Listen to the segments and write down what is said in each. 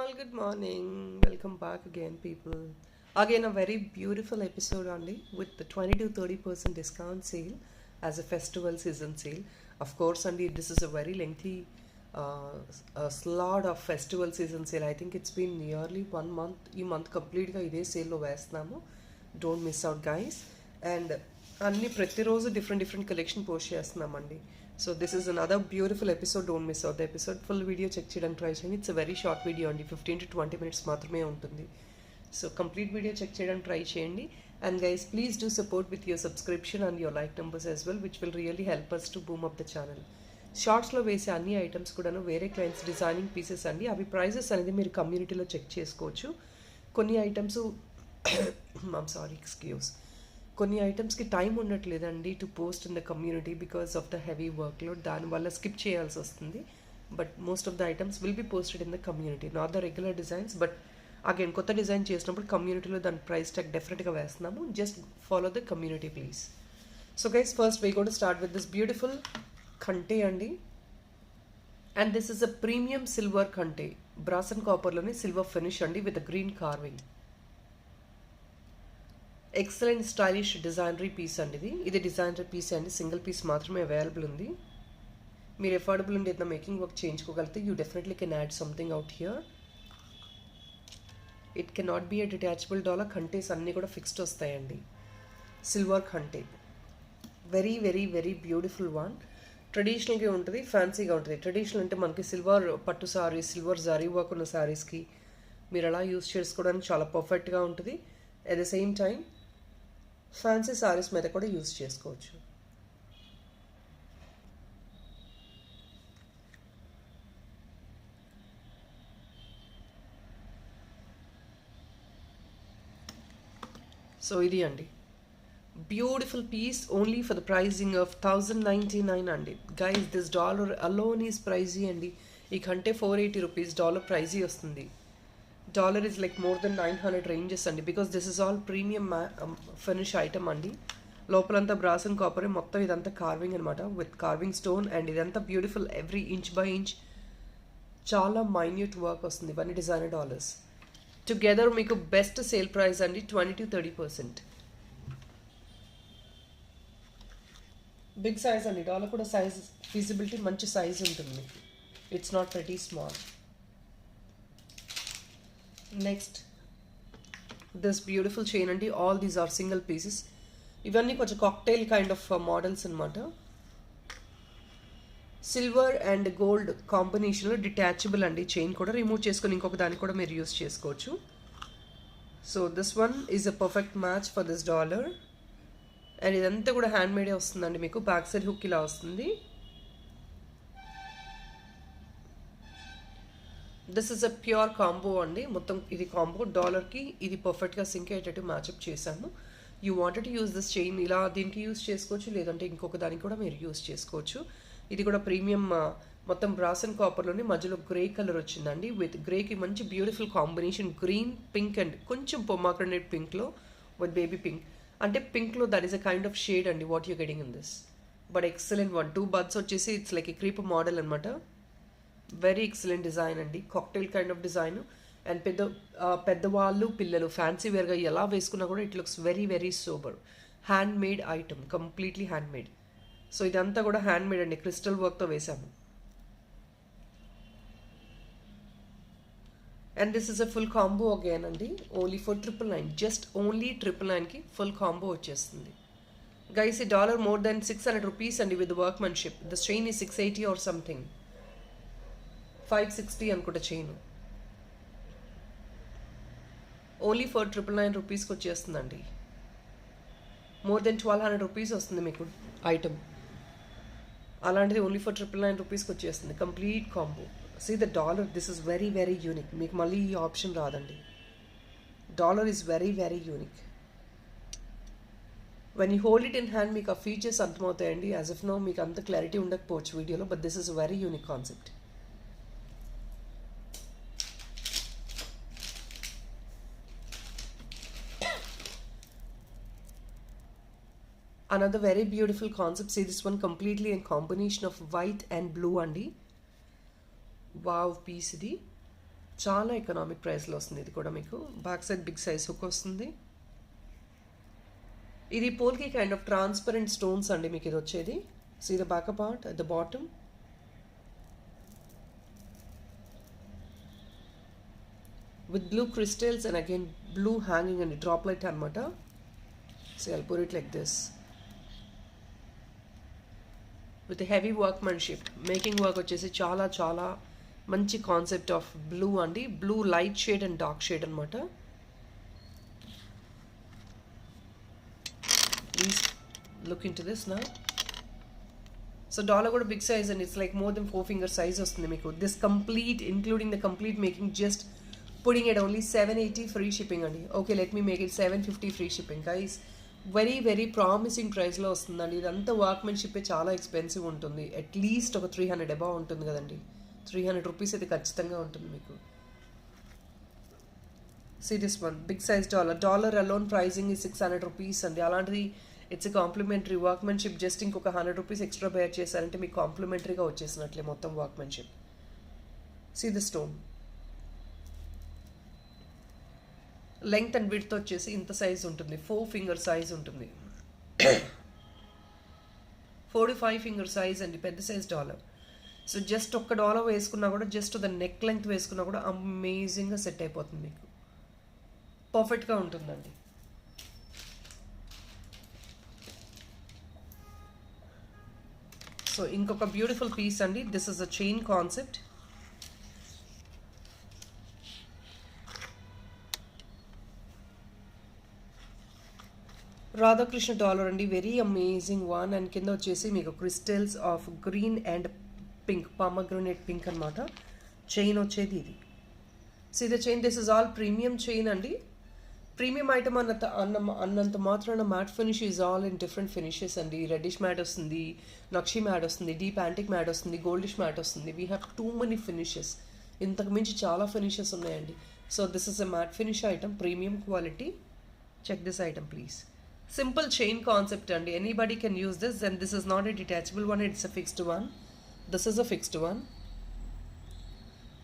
all, good morning. Welcome back again, people. Again, a very beautiful episode only with the 20 to 30% discount sale as a festival season sale. Of course, Andy, this is a very lengthy slot of festival season sale. I think it's been nearly 1 month. ఈ month కంప్లీట్గా ఇదే సేల్లో వేస్తున్నాము. Don't miss out guys. And అన్ని ప్రతిరోజు different collection post చేస్తున్నామండి. So this is another beautiful episode. Don't miss out the episode. Full video check చేయడానికి try చేయండి. ఇట్స్ వెరీ షార్ట్ వీడియో అండి, 15 to 20 minutes మాత్రమే ఉంటుంది. సో కంప్లీట్ వీడియో చెక్ చేయడానికి try చేయండి. And guys, please do support with your subscription and your like numbers as well, which will really help us to boom up the channel. షార్ట్స్లో వేసే అన్ని items కూడాను వేరే clients designing pieces అండి. అవి prices అనేది మీరు కమ్యూనిటీలో చెక్ చేసుకోవచ్చు. కొన్ని ఐటమ్స్ కొన్ని ఐటమ్స్కి టైం ఉండట్లేదండి to post in the community because of the heavy workload. దానివల్ల స్కిప్ చేయాల్సి వస్తుంది. But most of the items will be posted in the community, not the regular designs. But again కొత్త డిజైన్ చేసినప్పుడు కమ్యూనిటీలో దాని ప్రైస్ ట్యాగ్ డెఫినెట్గా వేస్తున్నాము. Just follow the community please. So guys, first we got start with this beautiful kante అండి. And this is a premium silver కంటే, brass and కాపర్లోనే silver finish అండి with green carving. Excellent stylish designery piece అండి ఇది designery piece అండి. Single piece మాత్రమే available ఉంది. మీరు ఎఫోర్డబుల్ ఉండి ఏదైనా మేకింగ్ వర్క్ చేయించుకోగలిగితే you definitely can add something out here. It can not be a detachable dollar. కంటేస్ అన్నీ కూడా ఫిక్స్డ్ వస్తాయండి. Silver kante, very very very beautiful one. ట్రెడిషనల్గా ఉంటుంది, ఫ్యాన్సీగా ఉంటుంది. ట్రెడిషనల్ అంటే మనకి సిల్వర్ పట్టు సారీస్, సిల్వర్ జరీ వర్క్ ఉన్న సారీస్కి మీరు అలా యూస్ చేసుకోవడానికి చాలా పర్ఫెక్ట్గా ఉంటుంది. At the same time fancy saris మీద కూడా యూజ్ చేసుకోవచ్చు. సో ఇది అండి beautiful piece, only for the pricing of 1099 అండి. Guys, this dollar alone is pricey అండి. ఈ కంటే 480 రూపీస్ డాలర్ ప్రైజీ వస్తుంది. Dollar is like more than 900 ranges అండి, because this is all premium finish item అండి. లోపలంతా బ్రాస్ అండ్ కాపర్, మొత్తం ఇదంతా carving అనమాట విత్ కార్వింగ్ స్టోన్. అండ్ ఇదంతా beautiful every inch by inch చాలా మైన్యూట్ వర్క్ వస్తుంది. ఇవన్నీ డిజైనర్ డాలర్స్ టుగెదర్ మీకు బెస్ట్ సేల్ ప్రైస్ అండి, 20 to 30%. బిగ్ సైజ్ అండి. డాలర్ కూడా సైజ్ ఫీజిబిలిటీ మంచి సైజ్ ఉంటుంది మీకు. It's not very small. Next this beautiful chain అండి. All these are single pieces. ఇవన్నీ కొంచెం కాక్టైల్ కైండ్ ఆఫ్ మోడల్స్ అనమాట. సిల్వర్ అండ్ గోల్డ్ కాంబినేషన్లో డిటాచబుల్ అండి. చైన్ కూడా రిమూవ్ చేసుకొని ఇంకొక దాన్ని కూడా మీరు యూస్ చేసుకోవచ్చు. So this one is a perfect match for this dollar. And ఇదంతా కూడా హ్యాండ్ మేడే వస్తుందండి. మీకు బ్యాక్ సైడ్ హుక్ ఇలా వస్తుంది. This is a pure combo అండి. మొత్తం ఇది కాంబో. డాలర్కి ఇది పర్ఫెక్ట్గా సింక్ అయ్యేటట్టు మ్యాచ్అప్ చేశాను. You wanted to use this chain, ఇలా దీనికి యూస్ చేసుకోవచ్చు, లేదంటే ఇంకొక దానికి కూడా మీరు యూస్ చేసుకోవచ్చు. ఇది కూడా ప్రీమియం మొత్తం బ్రాస్ అండ్ కాపర్లోనే మధ్యలో గ్రే కలర్ వచ్చిందండి. విత్ గ్రేకి మంచి beautiful combination, green, pink and కొంచెం పొమాగ్రనేట్ పింక్లో విత్ బేబీ పింక్. అంటే పింక్లో that is a kind of shade అండి what you getting in this. But excellent one. 2 buds వచ్చేసి it's like a crepe model అనమాట. వెరీ ఎక్సలెంట్ డిజైన్ అండి, cocktail kind of design. And పెద్దవాళ్ళు పిల్లలు fancy వేర్గా ఎలా వేసుకున్నా కూడా it looks very very sober. Hand made item, completely hand made. So ఇదంతా కూడా హ్యాండ్ మేడ్ అండి, క్రిస్టల్ వర్క్తో వేసాము. And this is a full combo again అండి, ఓన్లీ ఫర్ 999. జస్ట్ ఓన్లీ 999కి ఫుల్ కాంబో వచ్చేస్తుంది. గైస్, ఈ డాలర్ మోర్ దెన్ 600 రూపీస్ అండి విత్ వర్క్మెన్షిప్. ద చైన్ ఈ 680 ఆర్ సంథింగ్, 560 అనుకుంటా చైన్. ఓన్లీ ఫర్ 999 రూపీస్కి వచ్చేస్తుందండి. మోర్ దెన్ 1200 రూపీస్ వస్తుంది మీకు ఐటమ్. అలాంటిది ఓన్లీ ఫర్ 999 రూపీస్కి వచ్చేస్తుంది complete combo. See the dollar, this is very very unique. మీకు మళ్ళీ ఈ ఆప్షన్ రాదండి. Dollar is very very unique. When you hold it in hand మీకు ఆ ఫీచర్స్ అర్థమవుతాయండి. యాజ్ ఇఫ్ నో మీకు అంత క్లారిటీ ఉండకపోవచ్చు వీడియోలో, but this is very unique concept. Another very beautiful concept. See this one completely in combination of white and blue అండి. Wow piece ఇది. చాలా ఎకనామిక్ ప్రైస్లో వస్తుంది. ఇది కూడా మీకు back side big size hook వస్తుంది. ఇది polki kind of transparent stones అండి మీకు ఇది వచ్చేది. See the back part at the bottom. With blue crystals and again blue hanging and droplet anamata. So I'll put it like this. With a heavy workmanship. Making work వచ్చేసి చాలా చాలా మంచి concept of blue అండి. Blue light shade and dark shade అనమాట. Please look into this now. So dollar కూడా big size and it's like more than 4 finger size వస్తుంది మీకు. This complete including the complete making just putting it only 780 free shipping అండి. Okay, let me make it 750 free shipping guys. Very very promising ప్రైస్లో వస్తుందండి. ఇదంతా workmanship చాలా expensive ఉంటుంది. At least ఒక 300 above ఉంటుంది కదండి. 300 రూపీస్ అయితే ఖచ్చితంగా ఉంటుంది మీకు. See this one big size dollar alone pricing ఈ 600 రూపీస్ అండి. అలాంటిది ఇట్స్ కాంప్లిమెంటరీ వర్క్మెన్షిప్. జస్ట్ ఇంకొక 100 రూపీస్ ఎక్స్ట్రా బేర్ చేశారంటే మీకు కాంప్లిమెంటరీగా వచ్చేసినట్లే మొత్తం workmanship. See the stone. Length and width వచ్చేసి ఇంత సైజ్ ఉంటుంది. 4 finger సైజ్ ఉంటుంది. 4 to 5 finger సైజ్ అండి. పెద్ద సైజ్ డాలర్. సో జస్ట్ ఒక్క డాలర్ వేసుకున్నా కూడా జస్ట్ ద నెక్ లెంగ్త్ వేసుకున్నా కూడా అమేజింగ్గా సెట్ అయిపోతుంది మీకు. పర్ఫెక్ట్గా ఉంటుందండి. సో ఇంకొక బ్యూటిఫుల్ పీస్ అండి. This is a chain concept. Radhakrishna dollar అండి. Very amazing one. అండ్ కింద వచ్చేసి మీకు crystals of green and pink, pomegranate pink అనమాట. చైన్ వచ్చేది ఇది. సో ఇది chain this is all premium chain అండి. ప్రీమియం ఐటమ్ అన్నంత మాత్రాన matte finish is all in different finishes అండి. రెడ్డిష్ మ్యాట్ వస్తుంది, నక్షి మ్యాట్ వస్తుంది, డీప్ యాంటిక్ మ్యాట్ వస్తుంది, గోల్డిష్ మ్యాట్ వస్తుంది. We have too many finishes. ఇంతకు మించి చాలా ఫినిషెస్ ఉన్నాయండి. So this is a matte finish item, premium quality. Check this item please. Simple chain concept and anybody can use this, and this is not a detachable one, it's a fixed one. This is a fixed one.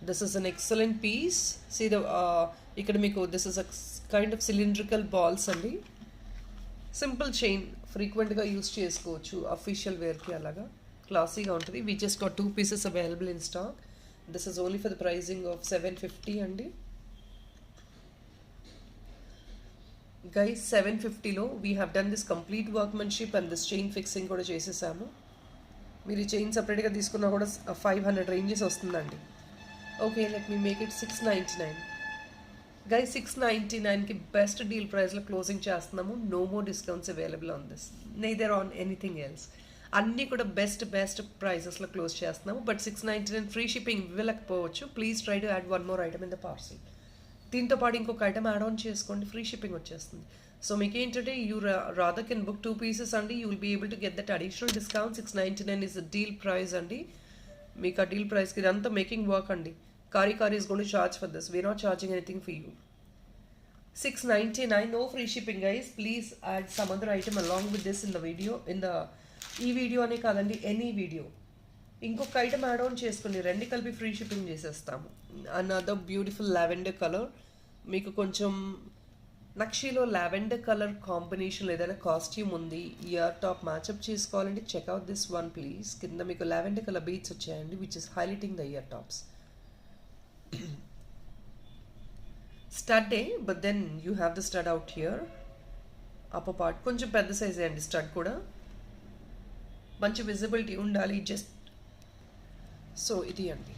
This is an excellent piece. See the ikkada meeku this is a kind of cylindrical balls andi. Simple chain frequent ga use chesukochu official wear ki alaga classy ga untadi. We just got 2 pieces available in stock. This is only for the pricing of 750 andi. Guys, 750లో we have done this complete workmanship and this chain fixing కూడా చేసేసాము. మీరు ఈ chain సపరేట్గా తీసుకున్నా కూడా 500 ranges వస్తుందండి. Okay, let me make it 699. Guys 699కి బెస్ట్ డీల్ ప్రైస్లో క్లోజింగ్ చేస్తున్నాము. No more discounts available on this, neither on anything else. అన్నీ కూడా బెస్ట్ ప్రైజెస్లో క్లోజ్ చేస్తున్నాము. బట్ 699 ఫ్రీ షిప్పింగ్ ఇవ్వలేకపోవచ్చు. Please try to add one more item in the parcel. దీంతో పాటు ఇంకొక ఐటమ్ యాడ్ ఆన్ చేసుకోండి, ఫ్రీ షిప్పింగ్ వచ్చేస్తుంది. సో మీకు ఏంటంటే you rather can book 2 pieces అండి. You will be able to get that additional discount. 699 is the deal price అండి. మీకు ఆ డీల్ ప్రైస్కి ఇదంతా మేకింగ్ వర్క్ అండి. కారీ is gonna charge for this. We are not charging anything for you. 699, no free shipping guys. Please add some other item along with this in the video. ఈ video అనే కాదండి, any video. ఇంకొక item add on చేసుకుని రెండు కలిపి free shipping చేసేస్తాము. Another beautiful lavender colour. మీకు కొంచెం నక్షీలో లావెండర్ కలర్ కాంబినేషన్ ఏదైనా కాస్ట్యూమ్ ఉంది, ఇయర్ టాప్ మ్యాచ్అప్ చేసుకోవాలంటే చెక్అవుట్ దిస్ వన్ ప్లీజ్. కింద మీకు లావెండర్ కలర్ బీట్స్ వచ్చాయండి, which is highlighting the ear tops. Stud but then you have the stud out here. Upper part కొంచెం పెద్ద సైజే అండి. Stud కూడా మంచి విజిబిలిటీ ఉండాలి జస్ట్. సో ఇది అండి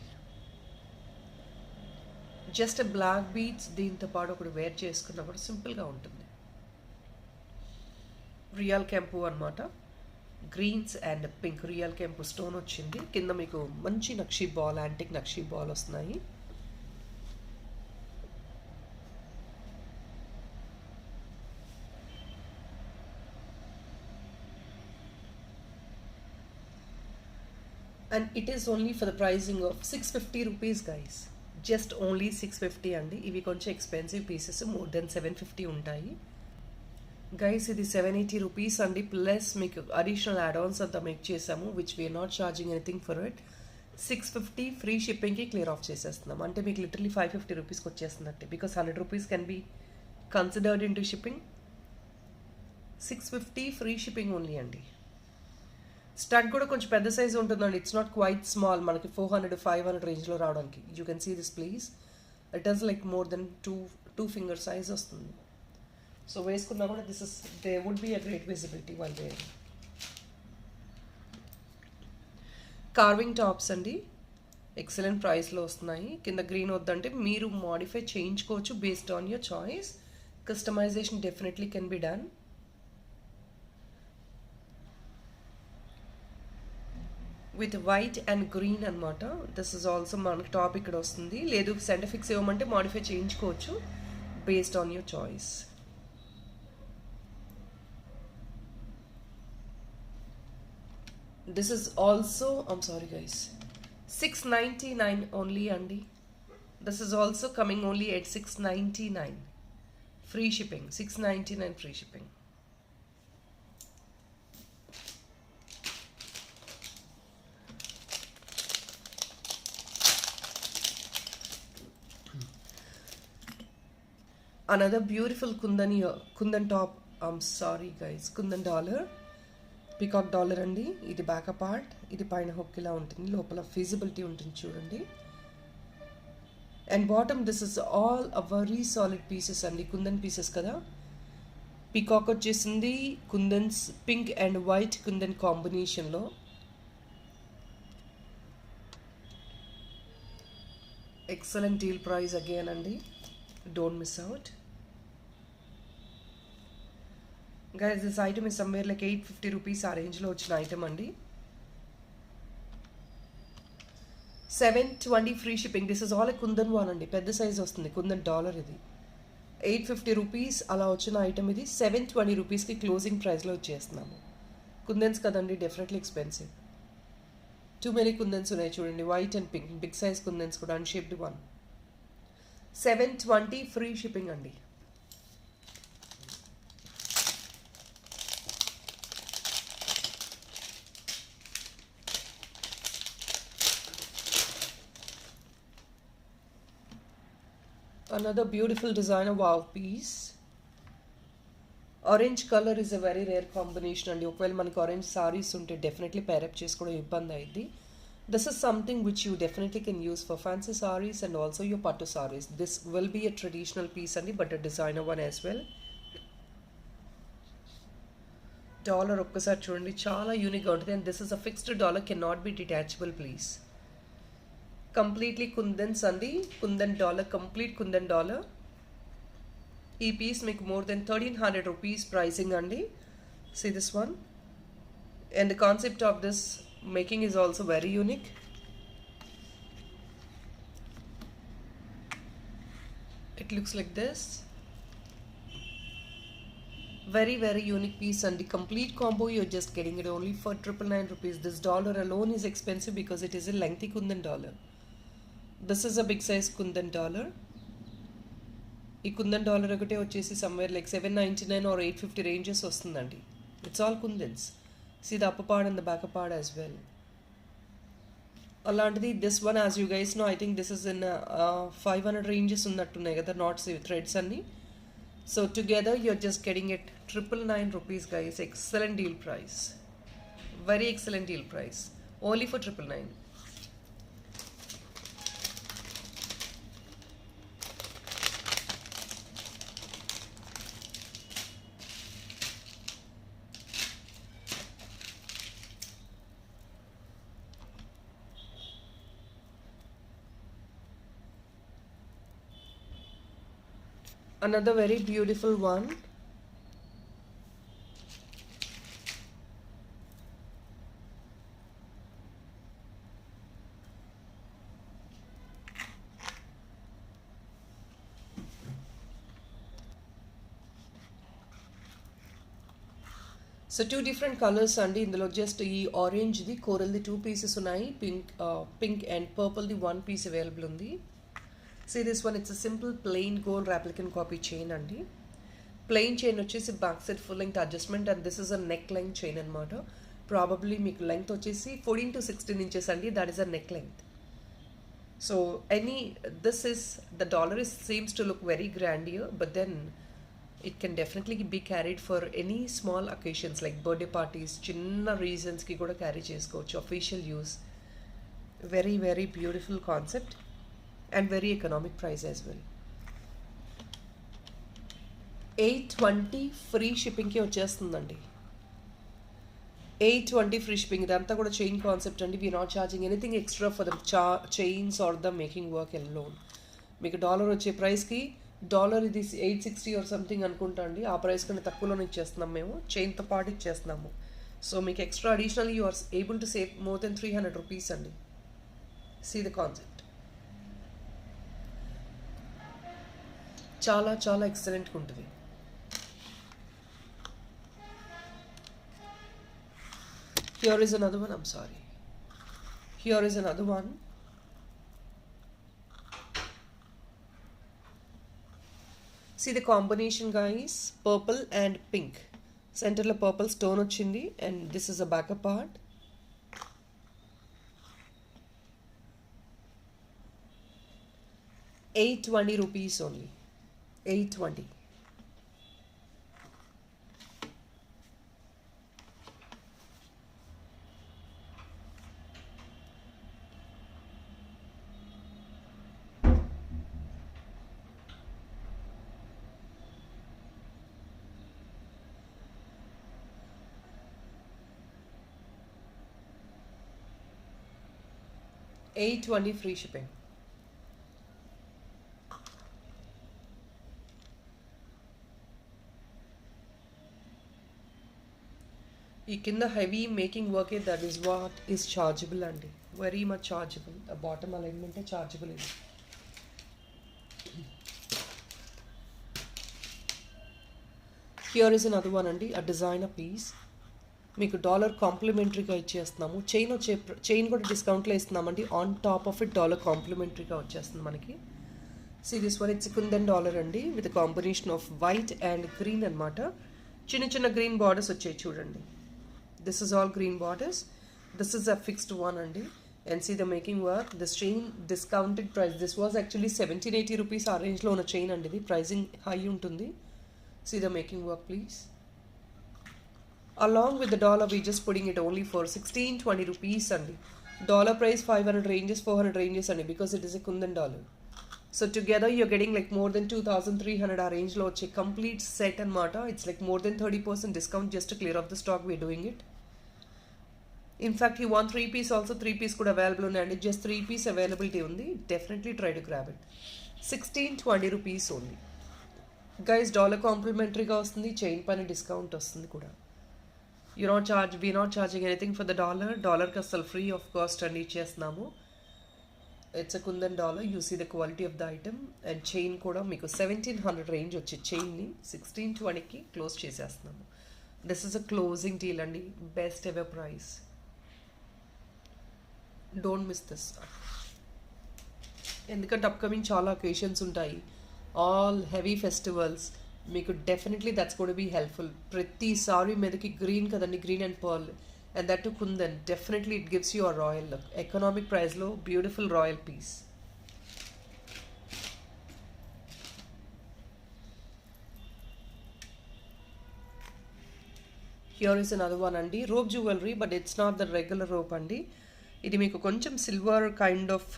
జస్ట్ బ్లాక్ బీట్స్. దీంతో పాటు ఒకటి వేర్ చేసుకున్నా కూడా సింపుల్గా ఉంటుంది. రియల్ కెంపు అనమాట. గ్రీన్స్ అండ్ పింక్ రియల్ కెంపు స్టోన్ వచ్చింది. కింద మీకు మంచి నక్షి బాల్, యాంటిక్ నక్షి బాల్ వస్తున్నాయి. And it is only for the pricing of 650 rupees guys. Just only 650 అండి. ఇవి కొంచెం ఎక్స్పెన్సివ్ పీసెస్, మోర్ దెన్ 750 ఉంటాయి గైస్. ఇది 780 రూపీస్ అండి. ప్లస్ మీకు అడిషనల్ యాడ్ ఆన్స్ అంతా మేక్ చేసాము, which we're not charging anything for it. 650 free షిప్పింగ్కి క్లియర్ ఆఫ్ చేసేస్తున్నాం. అంటే మీకు లిటరలీ 550 రూపీస్కి వచ్చేస్తున్నట్టే, because 100 rupees can be considered in to shipping. 650 free shipping only అండి. స్టడ్ కూడా కొంచెం పెద్ద సైజ్ ఉంటుందండి. It's not quite small. మనకి 400-500 రేంజ్లో రావడానికి. You can see this please. It is like more than two finger size వస్తుంది. సో వేసుకున్నా కూడా this is they would be a great visibility while wearing. Carving tops అండి, excellent ప్రైస్లో వస్తున్నాయి. కింద గ్రీన్ వద్దంటే మీరు మాడిఫై చేయించుకోవచ్చు based on your choice. Customization definitely can be done. With white and green అనమాట. దిస్ ఇస్ ఆల్సో మనకి top ఇక్కడ వస్తుంది. లేదు సెంటర్ ఫిక్స్ ఇవ్వమంటే మాడిఫై చేయించుకోవచ్చు based on your choice. This is also, I'm sorry guys, 699 only Andy. This is also coming only at 699 free shipping. 699 free shipping. Another beautiful kundan top. I'm sorry guys, kundan dollar. Peacock dollar అండి. ఇది back part, ఇది పైన hook ఇలా ఉంటుంది, లోపల feasibility ఉంటుంది చూడండి. And bottom this is all a very solid pieces అండి. కుందన్ పీసెస్ కదా. పికాక్ వచ్చేసింది కుందన్స్ పింక్ అండ్ వైట్ కుందన్ కాంబినేషన్లో. ఎక్సలెంట్ డీల్ ప్రైస్ అగైన్ అండి, don't miss out. Guys, this item is somewhere like 850 rupees ఆ రేంజ్లో వచ్చిన ఐటమ్ అండి. 720 free shipping. This is all A kundan one అండి, పెద్ద సైజ్ వస్తుంది. కుందన్ డాలర్ ఇది. 850 రూపీస్ అలా వచ్చిన ఐటమ్ ఇది. 720 రూపీస్కి క్లోజింగ్ ప్రైస్లో వచ్చేస్తున్నాము. కుందన్స్ కదండి, definitely expensive. Too many kundans ఉన్నాయి చూడండి, white and pink. Big size kundans కూడా, అన్షేప్డ్ వన్. 720 ఫ్రీ షిప్పింగ్ అండి. Another beautiful designer wow piece. Orange color is a very rare combination and ఒకవేళ మనకి ఆరెంజ్ సారీస్ ఉంటే డెఫినెట్లీ పేరప్ చేసుకోవడం ఇబ్బంది అయింది. This is something which you definitely can use for fancy sarees and also your pattu sarees. This will be a traditional piece అండి, but a designer one as well. Dollar ఒక్కసారి చూడండి, చాలా యూనిక్గా ఉంటుంది. And this is a fixed dollar, can not be detachable please. Completely kundans అండి, kundan dollar, complete kundan dollar. ఈ piece మీకు more than 1300 rupees pricing అండి. See this one. And the concept of this making is also very unique. It looks like this. Very very unique piece and the complete combo you're just getting it only for 999 rupees. This dollar alone is expensive because it is a lengthy kundan dollar. This is a big size kundan dollar. ఈ kundan dollar ఒకటే వచ్చేసి somewhere like 799 or 850 ranges వస్తుందండి. It's all kundans. See the upper part and the back part as well. అలాంటిది this one as you guys know, I think this is in 500 ranges ఉన్నట్టున్నాయి కదా, knots threads అన్ని. So together you're just getting it 999 rupees guys. Excellent deal price, very excellent deal price, only for 999. Another very beautiful one. So two different colors అండి. ఇందులో just ఈ orange the, coral the 2 pieces ఉన్నాయి. Pink and purple the 1 piece available ఉంది. See this one, it's a simple plain gold replicant copy chain అండి. Plain chain వచ్చేసి back side full length adjustment and this is a neck length chain అనమాట. Probably మీకు length వచ్చేసి 14 to 16 inches అండి. That is a neck length. So this is the dollar is seems to look very grandier, but then it can definitely be carried for any small occasions like birthday parties, చిన్న రీజన్స్కి కూడా carry చేసుకోవచ్చు, official use. Very very beautiful concept and very economic price as well. 820 free షిప్పింగ్కి వచ్చేస్తుందండి. 820 free shipping. ఇదంతా కూడా chain concept అండి. We not charging anything extra for the chains or the making work alone. మీకు dollar వచ్చే ప్రైస్కి, dollar ఇది 860 or something అనుకుంటా అండి, ఆ ప్రైస్ కన్నా తక్కువలోనే ఇచ్చేస్తున్నాం మేము, చైన్తో పాటు ఇచ్చేస్తున్నాము. సో మీకు extra additional you are able to save more than 300 rupees అండి. See the concept. చాలా చాలా ఎక్సలెంట్గా ఉంటుంది. Here is another one. I'm sorry. Here is another one. See the combination, guys. Purple and pink. Center lo purple stone ochindi, and this is a backup part. ₹820 only. 820. $820 free shipping. ఈ కింద heavy making work that is what is chargeable అండి. Very much chargeable. Bottom అలైన్మెంటే chargeable ఇది. Here is another one అండి, a designer piece. మీకు dollar కాంప్లిమెంటరీగా ఇచ్చేస్తున్నాము. Chain కూడా డిస్కౌంట్లో ఇస్తున్నామండి. On top of it dollar కాంప్లిమెంటరీగా వచ్చేస్తుంది మనకి. See this one it's kundan dollar అండి, with combination of white and green అనమాట. చిన్న చిన్న గ్రీన్ బార్డర్స్ వచ్చాయి చూడండి. This is all green borders. This is a fixed one అండి. And see the making work. This chain discounted price. This was actually 1780 rupees ఆ రేంజ్లో ఉన్న chain అండి. ఇది ప్రైజింగ్ హై ఉంటుంది. See the making work please. Along with the dollar, we just putting it only for 1620 rupees andi. Dollar price 500 ranges, 400 ranges andi, because it is a Kundan dollar. So together you're getting like more than 2300 our range lo వచ్చే complete set anamata. It's like more than 30% discount just to clear off the stock. We're doing it. In fact, you want 3 piece also, 3 piece kuda available unnandi. Just 3 piece availability undi. Definitely try to grab it. 1620 rupees only. Guys, dollar complimentary ga vastundi, chain pani discount vastundi kuda. We're not charging anything for the dollar. Dollar ka asal free of cost and ichestunnamu. It's a Kundan dollar. You see the quality of the item. And chain kuda meeku 1700 range వచ్చే chain ni 1620 ki close చేసేస్తున్నాము. This is a closing deal andi. Best ever price. Don't miss this. ఎందుకంటే upcoming చాలా occasions ఉంటాయి. All heavy festivals. మీకు definitely that's got be helpful. ప్రతిసారి మీదకి green కదండి, green and pearl, and that too kundan. Definitely it gives you a royal look. Economic ప్రైస్లో beautiful royal piece. Here is another one అండి, rope jewellery, but it's not the regular rope అండి. ఇది మీకు కొంచెం silver kind of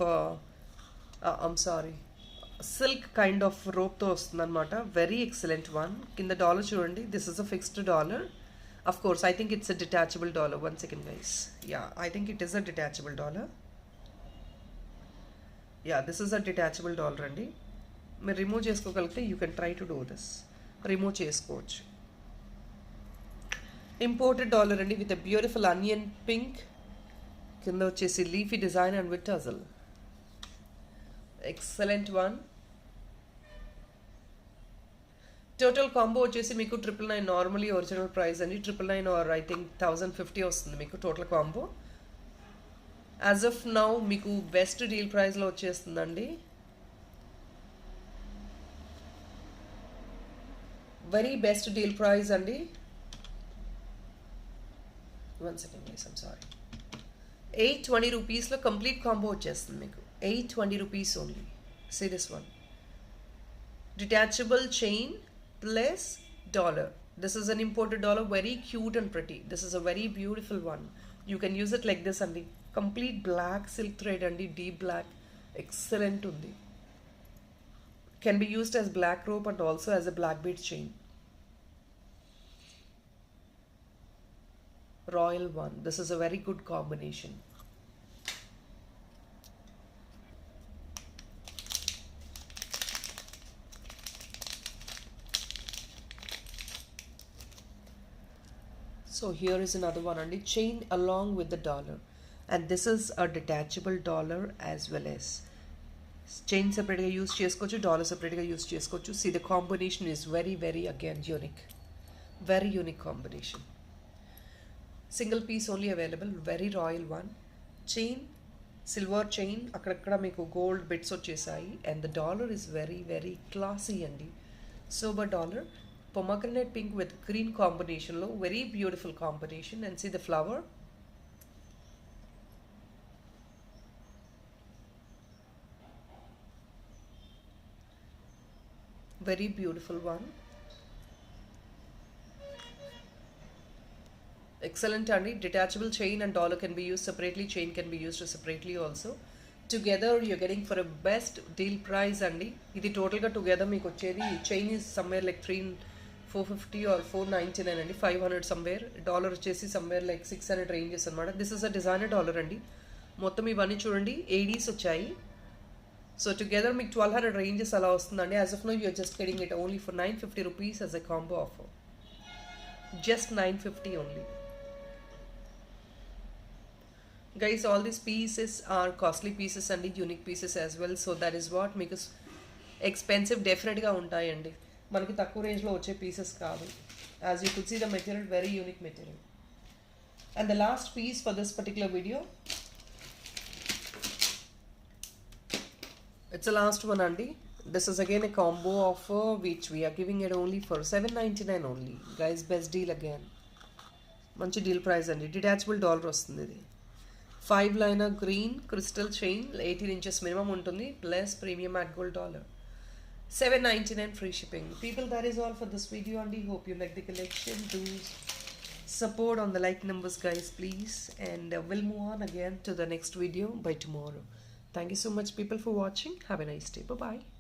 silk kind of రోప్తో వస్తుంది అనమాట. Very excellent one. కింద డాలర్ చూడండి. This is a fixed dollar. Of course I think it's a detachable dollar. One second guys. Yeah, I think it is a detachable dollar. Yeah, this is a detachable dollar అండి. మీరు remove చేసుకోగలిగితే you can try to do this. Remove చేసుకోవచ్చు. Imported dollar అండి, with a beautiful onion pink. కింద వచ్చేసి leafy design and with టజల్. Excellent one. Total combo వచ్చేసి మీకు 999 normally original price అండి. 999 ఆర్ ఐ థింక్ 1050 వస్తుంది మీకు total combo. As of now మీకు బెస్ట్ డీల్ ప్రైస్లో వచ్చేస్తుందండి. వెరీ బెస్ట్ డీల్ ప్రైస్ అండి. 1 second guys, I'm sorry. 820 rupees lo complete combo వచ్చేస్తుంది మీకు. 820 rupees only. See this one. Detachable chain plus dollar. This is an imported dollar, very cute and pretty. This is a very beautiful one. You can use it like this and complete black silk thread and deep black. Excellent undi. Can be used as black rope and also as a black bead chain. Royal one. This is a very good combination. So here is another one and chain along with the dollar, and this is a detachable dollar as well as chain separate ga use chesukochu, dollar separate ga use chesukochu. See, the combination is very again unique, very unique combination. Single piece only available, very royal one. Chain, silver chain, akkadakkada meeku gold bits వచ్చేసాయి, and the dollar is very classy andi. Sober dollar. Pomegranate pink with green combination lo, very beautiful combination. And see the flower, very beautiful one. Excellent andi. Detachable chain and dollar can be used separately, chain can be used separately also. Together you're getting for a best deal price andi. Idi total ga together meeku వచ్చేది, chain is somewhere like 450 or 499 అండి, 500 somewhere. Dollar వచ్చేసి somewhere like 600 ranges అనమాట. This is a designer dollar అండి. మొత్తం ఇవన్నీ చూడండి ADs వచ్చాయి. So together మీకు 1200 ranges అలా వస్తుందండి. As of now you are just getting it only for 950 rupees as a combo offer. Just 950 only. Guys, all these pieces are costly pieces and unique pieces as well. So that is what makes expensive definitely గా ఉంటాయండి. మనకి తక్కువ రేంజ్లో వచ్చే pieces కాదు. As you could see the material, very unique material. And the last piece for this particular video, it's last one అండి. This is again a combo offer which we are giving it only for 799 only. Guys, best deal again, మంచి deal price అండి. Detachable dollar వస్తుంది ఇది. 5 liner green crystal chain, 18 inches minimum ఉంటుంది, plus premium matte gold dollar. 799 free shipping. People, that is all for this video and I hope you like the collection. Do support on the like numbers guys please, and we'll move on again to the next video by tomorrow. Thank you so much people for watching. Have a nice day. Bye bye.